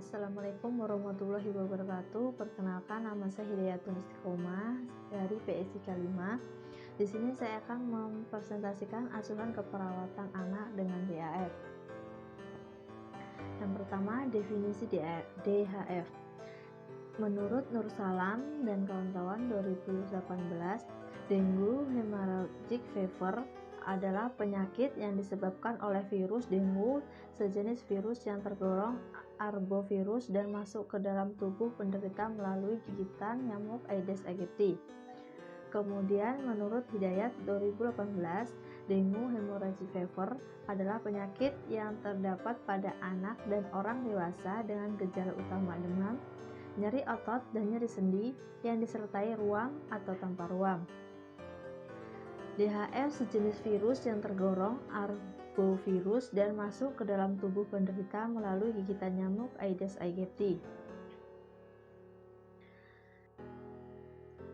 Assalamualaikum warahmatullahi wabarakatuh. Perkenalkan, nama saya Hidayatun Istiqomah dari PSIK 5. Di sini saya akan mempresentasikan asuhan keperawatan anak dengan DAF. Yang pertama, definisi DHF. Menurut Nur Salam dan kawan-kawan 2018, dengue hemorrhagic fever adalah penyakit yang disebabkan oleh virus dengue, sejenis virus yang tergolong arbovirus dan masuk ke dalam tubuh penderita melalui gigitan nyamuk Aedes aegypti. Kemudian menurut Hidayat 2018, dengue hemorrhagic fever adalah penyakit yang terdapat pada anak dan orang dewasa dengan gejala utama demam, nyeri otot dan nyeri sendi yang disertai ruam atau tanpa ruam. DHF sejenis virus yang tergolong arbovirus dan masuk ke dalam tubuh penderita melalui gigitan nyamuk Aedes aegypti.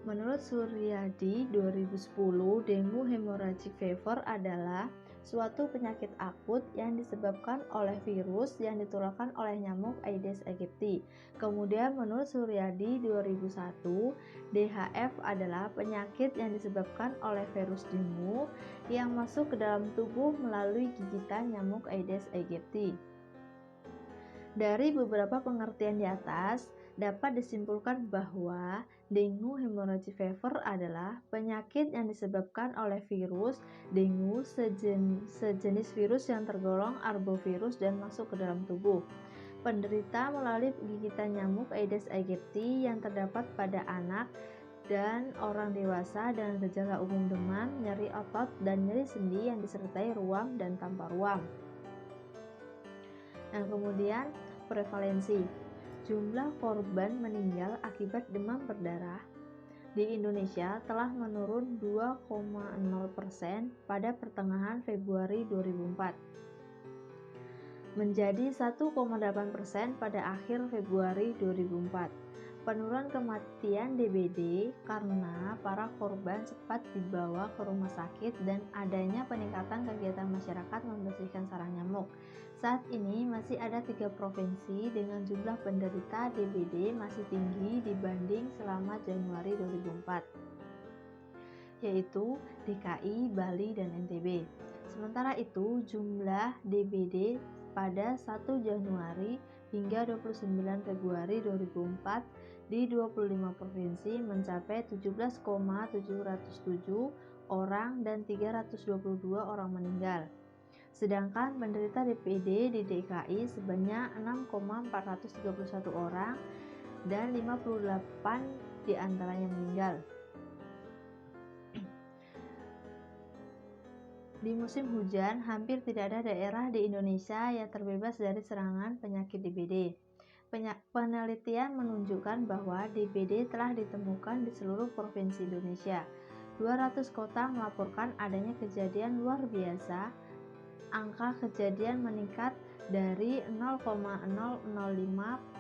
Menurut Suryadi 2010, dengue hemorrhagic fever adalah suatu penyakit akut yang disebabkan oleh virus yang ditularkan oleh nyamuk Aedes aegypti. Kemudian menurut Suryadi 2001, DHF adalah penyakit yang disebabkan oleh virus dengue yang masuk ke dalam tubuh melalui gigitan nyamuk Aedes aegypti. Dari beberapa pengertian di atas, dapat disimpulkan bahwa dengue hemorrhagic fever adalah penyakit yang disebabkan oleh virus dengue, sejenis virus yang tergolong arbovirus dan masuk ke dalam tubuh penderita melalui gigitan nyamuk Aedes aegypti yang terdapat pada anak dan orang dewasa dengan gejala umum demam, nyeri otot, dan nyeri sendi yang disertai ruam dan tanpa ruam. Nah, kemudian prevalensi. Jumlah korban meninggal akibat demam berdarah di Indonesia telah menurun 2,0% pada pertengahan Februari 2004 menjadi 1,8% pada akhir Februari 2004. Penurunan kematian DBD karena para korban cepat dibawa ke rumah sakit dan adanya peningkatan kegiatan masyarakat membersihkan sarang nyamuk. Saat ini masih ada 3 provinsi dengan jumlah penderita DBD masih tinggi dibanding selama Januari 2004, yaitu DKI, Bali, dan NTB. Sementara itu, jumlah DBD pada 1 Januari hingga 29 Februari 2004 di 25 provinsi mencapai 17,707 orang dan 322 orang meninggal. Sedangkan penderita DBD di DKI sebanyak 6,431 orang dan 58 diantaranya meninggal. Di musim hujan, hampir tidak ada daerah di Indonesia yang terbebas dari serangan penyakit DBD. Penelitian menunjukkan bahwa DBD telah ditemukan di seluruh provinsi Indonesia. 200 kota melaporkan adanya kejadian luar biasa. Angka kejadian meningkat dari 0,005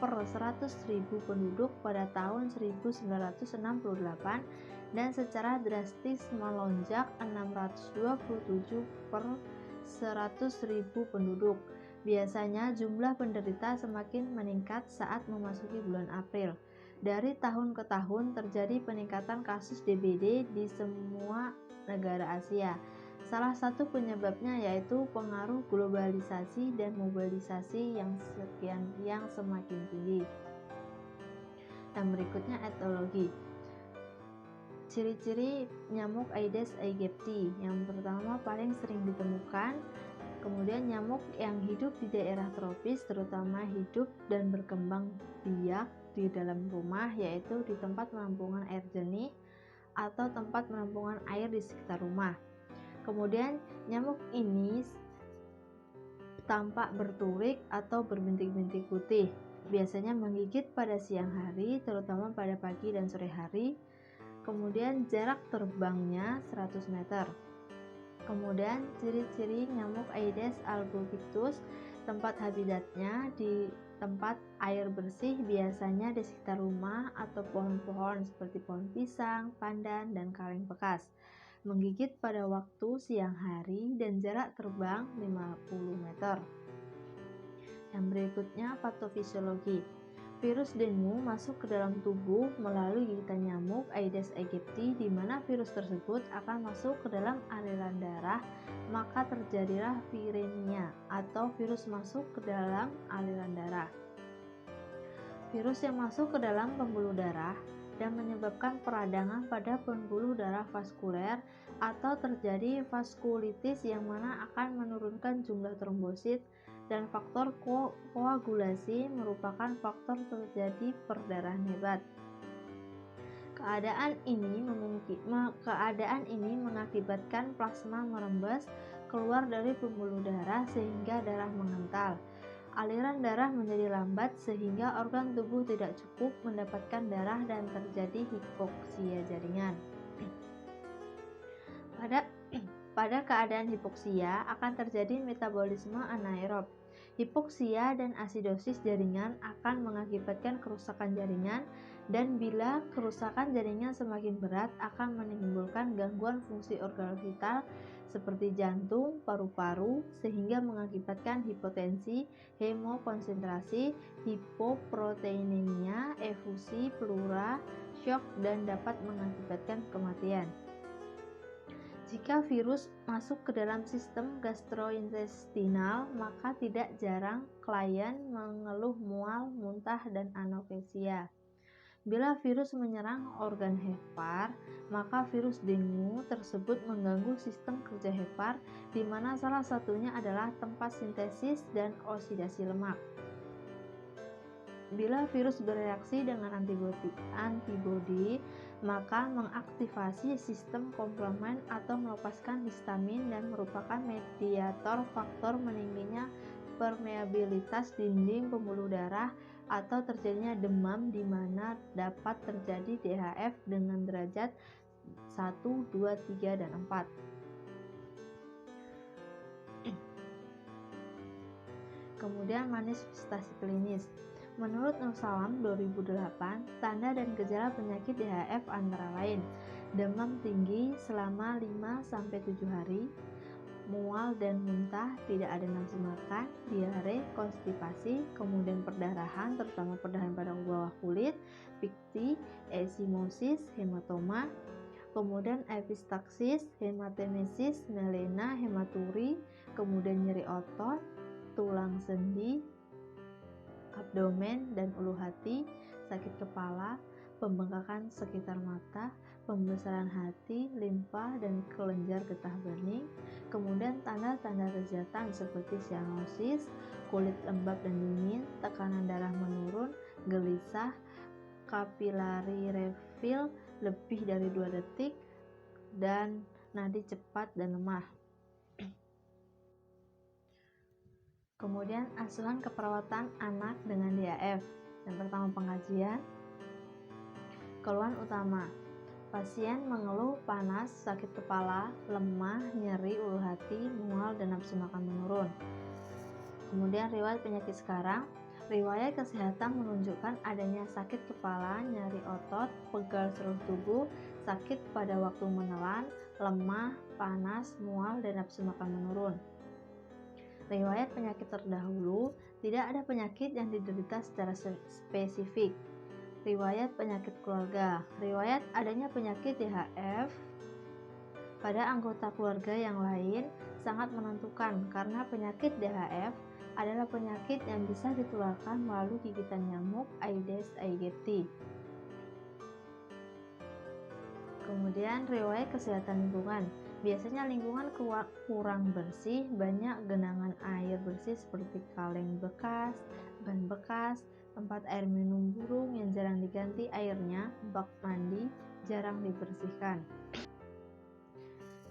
per 100.000 penduduk pada tahun 1968 dan secara drastis melonjak 627 per 100.000 penduduk. Biasanya jumlah penderita semakin meningkat saat memasuki bulan April. Dari tahun ke tahun terjadi peningkatan kasus DBD di semua negara Asia. Salah satu penyebabnya yaitu pengaruh globalisasi dan mobilisasi yang semakin tinggi. Dan berikutnya etiologi. Ciri-ciri nyamuk Aedes aegypti. Yang pertama, paling sering ditemukan, kemudian nyamuk yang hidup di daerah tropis, terutama hidup dan berkembang biak di dalam rumah, yaitu di tempat penampungan air jernih atau tempat penampungan air di sekitar rumah. Kemudian nyamuk ini tampak berturik atau berbintik-bintik putih, biasanya menggigit pada siang hari, terutama pada pagi dan sore hari. Kemudian jarak terbangnya 100 meter. Kemudian ciri-ciri nyamuk Aedes albopictus, tempat habitatnya di tempat air bersih, biasanya di sekitar rumah atau pohon-pohon seperti pohon pisang, pandan, dan kaleng bekas. Menggigit pada waktu siang hari dan jarak terbang 50 meter. Yang berikutnya patofisiologi. Virus dengue masuk ke dalam tubuh melalui gigitan nyamuk Aedes aegypti, di mana virus tersebut akan masuk ke dalam aliran darah, maka terjadilah viremia atau virus masuk ke dalam aliran darah. Virus yang masuk ke dalam pembuluh darah dan menyebabkan peradangan pada pembuluh darah vaskuler atau terjadi vaskulitis yang mana akan menurunkan jumlah trombosit, dan faktor koagulasi merupakan faktor terjadi perdarahan hebat. Keadaan ini mengakibatkan plasma merembes keluar dari pembuluh darah sehingga darah mengental. Aliran darah menjadi lambat sehingga organ tubuh tidak cukup mendapatkan darah dan terjadi hipoksia jaringan. Pada keadaan hipoksia akan terjadi metabolisme anaerob. Hipoksia dan asidosis jaringan akan mengakibatkan kerusakan jaringan, dan bila kerusakan jaringan semakin berat akan menimbulkan gangguan fungsi organ vital seperti jantung, paru-paru, sehingga mengakibatkan hipotensi, hemokonsentrasi, hipoproteinemia, efusi pleura, shock, dan dapat mengakibatkan kematian. Jika virus masuk ke dalam sistem gastrointestinal, maka tidak jarang klien mengeluh mual, muntah, dan anoreksia. Bila virus menyerang organ hepar, maka virus dengue tersebut mengganggu sistem kerja hepar, di mana salah satunya adalah tempat sintesis dan oksidasi lemak. Bila virus bereaksi dengan antibodi, maka mengaktifasi sistem komplement atau melepaskan histamin dan merupakan mediator faktor meningginya permeabilitas dinding pembuluh darah atau terjadinya demam, di mana dapat terjadi DHF dengan derajat 1, 2, 3, dan 4. Kemudian manifestasi klinis. Menurut Nur Salam 2008, tanda dan gejala penyakit DHF antara lain demam tinggi selama 5-7 hari, mual dan muntah, tidak ada nafsu makan, diare, konstipasi, kemudian perdarahan, terutama perdarahan pada bawah kulit, pikti, eosinosis, hematoma, kemudian epistaksis, hematemesis, melena, hematuri, kemudian nyeri otot, tulang sendi, abdomen dan ulu hati, sakit kepala, pembengkakan sekitar mata, pembesaran hati, limpa, dan kelenjar getah bening. Kemudian tanda-tanda kejahatan seperti cyanosis, kulit lembab dan dingin, tekanan darah menurun, gelisah, kapilari refill lebih dari 2 detik, dan nadi cepat dan lemah. Kemudian asuhan keperawatan anak dengan DHF. Yang pertama, pengajian. Keluhan utama: pasien mengeluh panas, sakit kepala, lemah, nyeri ulu hati, mual, dan nafsu makan menurun. Kemudian riwayat penyakit sekarang. Riwayat kesehatan menunjukkan adanya sakit kepala, nyeri otot, pegal seluruh tubuh, sakit pada waktu menelan, lemah, panas, mual, dan nafsu makan menurun. Riwayat penyakit terdahulu, tidak ada penyakit yang diderita secara spesifik. Riwayat penyakit keluarga. Riwayat adanya penyakit DHF pada anggota keluarga yang lain sangat menentukan, karena penyakit DHF adalah penyakit yang bisa ditularkan melalui gigitan nyamuk Aedes aegypti. Kemudian riwayat kesehatan lingkungan. Biasanya lingkungan kurang bersih, banyak genangan air bersih seperti kaleng bekas, ban bekas, tempat air minum burung yang jarang diganti airnya, bak mandi jarang dibersihkan.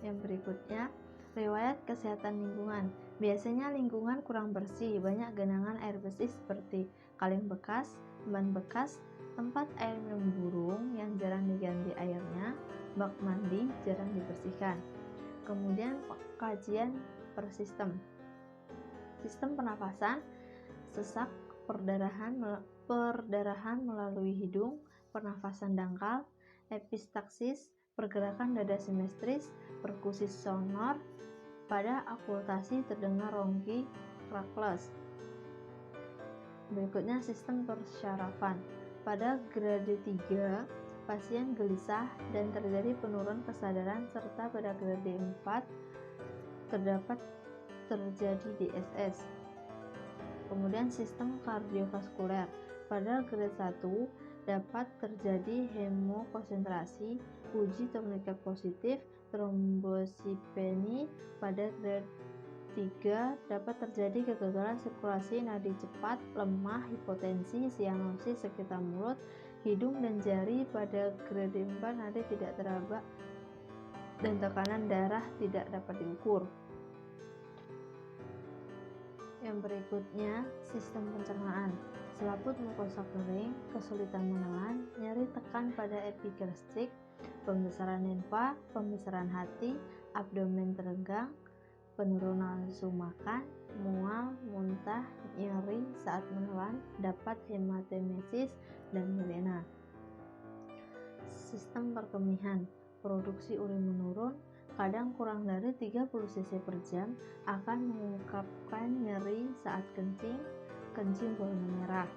Yang berikutnya, riwayat kesehatan lingkungan. Biasanya lingkungan kurang bersih, banyak genangan air bersih seperti kaleng bekas, ban bekas, tempat air minum burung yang jarang diganti airnya, bak mandi jarang dibersihkan. Kemudian kajian per sistem. Sistem pernafasan: sesak, perdarahan melalui hidung, pernafasan dangkal, epistaksis, pergerakan dada simetris, perkusi sonor, pada okultasi terdengar rongki, crackles. Berikutnya sistem persyarafan. Pada grade 3, pasien gelisah dan terjadi penurunan kesadaran, serta pada grade 4 terdapat terjadi DSS. Kemudian sistem kardiovaskuler. Pada grade 1 dapat terjadi hemokonsentrasi, uji tourniquet positif, trombosipeni. Pada grade 3 dapat terjadi kegagalan sirkulasi nadi cepat, lemah, hipotensi, sianosis sekitar mulut, hidung, dan jari. Pada grade 4 nadi tidak teraba dan tekanan darah tidak dapat diukur. Yang berikutnya, sistem pencernaan. Selaput mukosa kering, kesulitan menelan, nyeri tekan pada epigastrik, pembesaran limfa, pembesaran hati, abdomen teregang, penurunan nafsu makan, mual, muntah, nyeri saat menelan, dapat hematemesis, dan milena. Sistem perkemihan. Produksi urin menurun, kadang kurang dari 30 cc per jam, akan mengungkapkan nyeri saat kencing berwarna merah.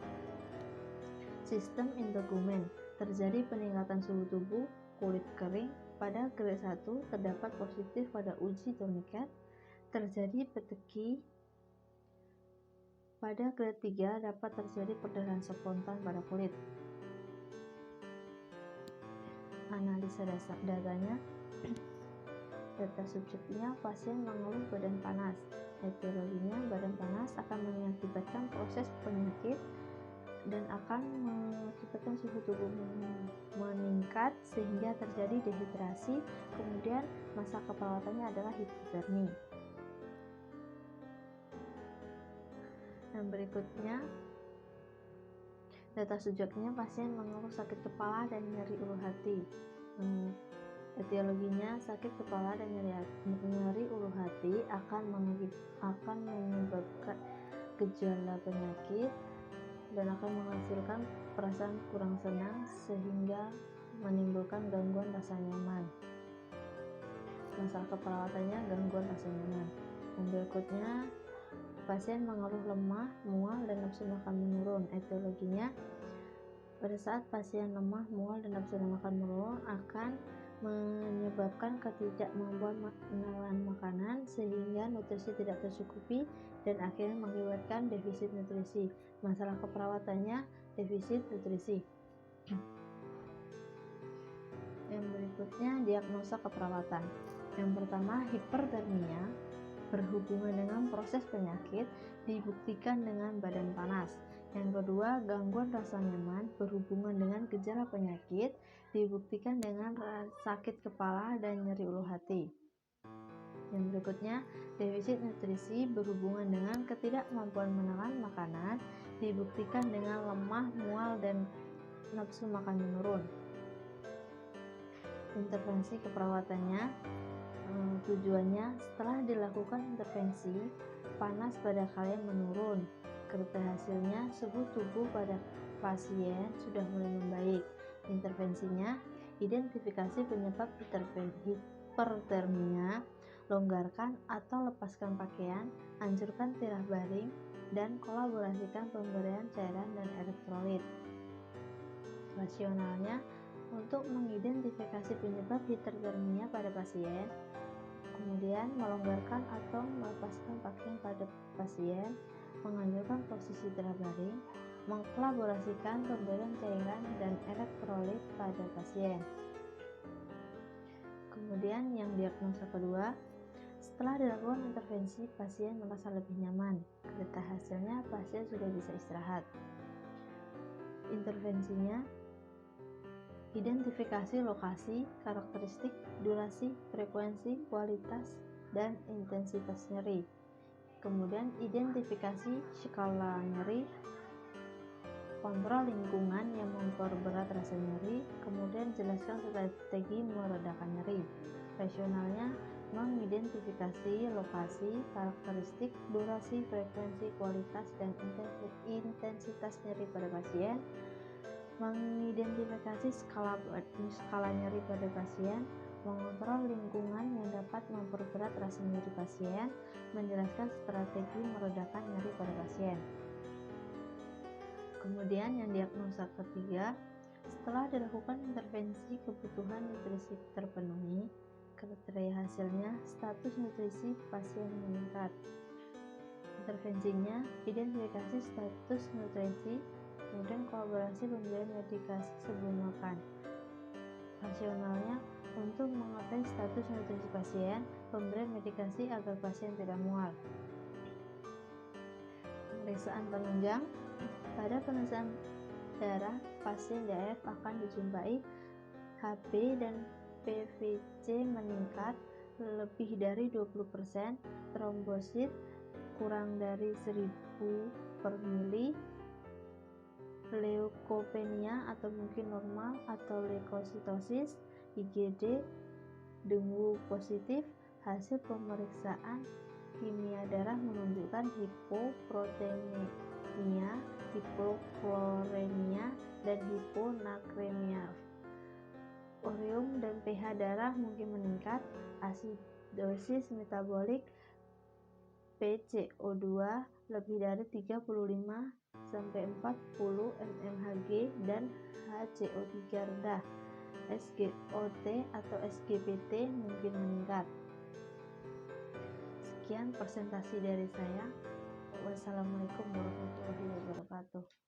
Sistem integumen. Terjadi peningkatan suhu tubuh, kulit kering. Pada grade 1 terdapat positif pada uji tourniquet. Terjadi peteki. Pada grade 3 dapat terjadi perdarahan spontan pada kulit. Analisa datanya. Data subjeknya, pasien mengeluh badan panas. Etiologinya, badan panas akan mengakibatkan proses penyakit dan akan mengakibatkan suhu tubuh meningkat sehingga terjadi dehidrasi. Kemudian masa keperawatannya adalah hipotermi. Dan berikutnya, data subjeknya, pasien mengeluh sakit kepala dan nyeri ulu hati. Etiologinya, sakit kepala dan nyeri ulu hati akan menyebabkan gejala penyakit dan akan menghasilkan perasaan kurang senang sehingga menimbulkan gangguan rasa nyaman. Masalah keperawatannya, gangguan rasa nyaman. Dan berikutnya, pasien mengeluh lemah, mual, dan nafsu makan menurun. Etiologinya, pada saat pasien lemah, mual, dan nafsu makan menurun akan menyebabkan ketidakmampuan menelan makanan sehingga nutrisi tidak tercukupi dan akhirnya mengakibatkan defisit nutrisi. Masalah keperawatannya, defisit nutrisi. Yang berikutnya, diagnosa keperawatan. Yang pertama, hipertermia berhubungan dengan proses penyakit, dibuktikan dengan badan panas. Yang kedua, gangguan rasa nyaman berhubungan dengan gejala penyakit, dibuktikan dengan sakit kepala dan nyeri ulu hati. Yang berikutnya, defisit nutrisi berhubungan dengan ketidakmampuan menelan makanan, dibuktikan dengan lemah, mual, dan nafsu makan menurun. Intervensi keperawatannya, tujuannya, setelah dilakukan intervensi, panas pada kalian menurun. Hasilnya, suhu tubuh pada pasien sudah mulai membaik. Intervensinya, identifikasi penyebab hipertermia, longgarkan atau lepaskan pakaian, anjurkan tirah baring, dan kolaborasikan pemberian cairan dan elektrolit. Rasionalnya, untuk mengidentifikasi penyebab hipertermia pada pasien, kemudian melonggarkan atau melepaskan pakaian pada pasien, menganjurkan posisi tirah baring, mengkolaborasikan pemberian cairan dan elektrolit pada pasien. Kemudian yang diagnosa kedua, setelah dilakukan intervensi, pasien merasa lebih nyaman. Data hasilnya, pasien sudah bisa istirahat. Intervensinya, identifikasi lokasi, karakteristik, durasi, frekuensi, kualitas, dan intensitas nyeri. Kemudian identifikasi skala nyeri, kontrol lingkungan yang memperberat rasa nyeri, kemudian jelaskan strategi meredakan nyeri. Rasionalnya, mengidentifikasi lokasi, karakteristik, durasi, frekuensi, kualitas, dan intensitas nyeri pada pasien, mengidentifikasi skala nyeri pada pasien, mengontrol lingkungan yang dapat memperberat rasa nyeri pasien, menjelaskan strategi meredakan nyeri pada pasien. Kemudian yang diagnosa ketiga, setelah dilakukan intervensi kebutuhan nutrisi terpenuhi, kriteria hasilnya status nutrisi pasien meningkat. Intervensinya, identifikasi status nutrisi, kemudian kolaborasi pemberian medikasi sebelum makan. Rasionalnya, untuk mengetahui status nutrisi pasien, pemberian medikasi agar pasien tidak mual. Pemeriksaan penunjang, pada pemeriksaan darah pasien DAF akan dijumpai HB dan PVC meningkat lebih dari 20%, trombosit kurang dari 1000 per mili, leukopenia atau mungkin normal atau leukositosis, IgD dengue positif. Hasil pemeriksaan kimia darah menunjukkan hipoproteinemia, hipokloremia, dan hiponatremia. Ureum dan pH darah mungkin meningkat. Asidosis metabolik, PCO2 lebih dari 35-40 mmHg dan HCO3 rendah. SGOT atau SGPT mungkin meningkat. Sekian presentasi dari saya. Wassalamualaikum warahmatullahi wabarakatuh.